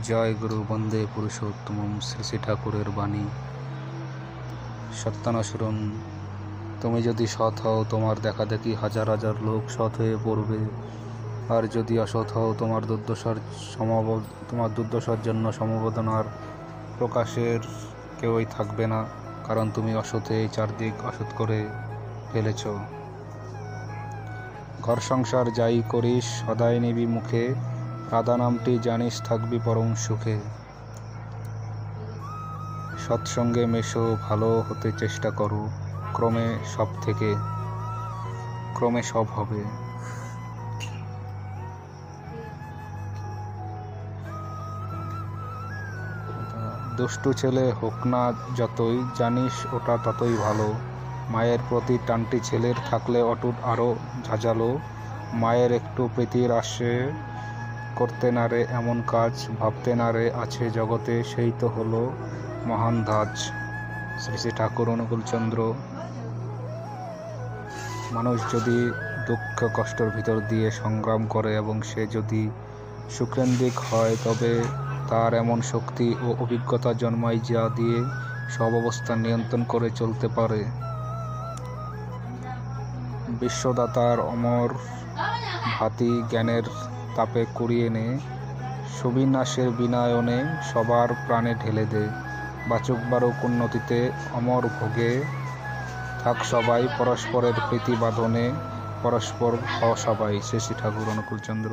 জয় গুরু বন্দে পুরুষোত্তম শ্রী শ্রী ঠাকুরের বাণী। সত্যানুসরণ। তুমি যদি সৎ হও, তোমার দেখাদেখি হাজার হাজার লোক সৎ হয়ে পড়বে। আর যদি অসৎ হও, তোমার দুর্দশার জন্য সমবেদনার প্রকাশের কেউই থাকবে না, কারণ তুমি অসৎে চারদিক অসৎ করে ফেলেছ। ঘর সংসার যাই করিস, সদাই নিবি মুখে, রাধা নামটি জানিস থাকবি পরম সুখে। সৎসঙ্গে মেশো, ভালো হতে চেষ্টা করো, ক্রমে সব হবে। দুষ্টু ছেলে হোক না যতই, জানিস ওটা ততই ভালো। মায়ের প্রতি টানটি ছেলের থাকলে অটুট আরও ঝাঁঝালো। মায়ের একটু প্রীতির আসে, করতে না রে এমন কাজ, ভাবতে না রে আছে জগতে, সেই তো হলো মহান ধাজ। শ্রী শ্রী ঠাকুর অনুকূলচন্দ্র। মানুষ যদি দুঃখ কষ্টের ভিতর দিয়ে সংগ্রাম করে এবং সে যদি সুকেন্দ্রিক হয়, তবে তার এমন শক্তি ও অভিজ্ঞতা জন্মায় যা দিয়ে সব অবস্থা নিয়ন্ত্রণ করে চলতে পারে। বিশ্বদাতার অমর ভাতি জ্ঞানের তাপে কুড়িয়ে নে, সুবিনাশের বিনায়নে সবার প্রাণে ঢেলে দে। বাচক বারক উন্নতিতে অমর ভোগে থাক সবাই, পরস্পরের প্রীতি বাঁধনে পরস্পর হও সবাই। শ্রী শ্রী ঠাকুর অনুকূলচন্দ্র।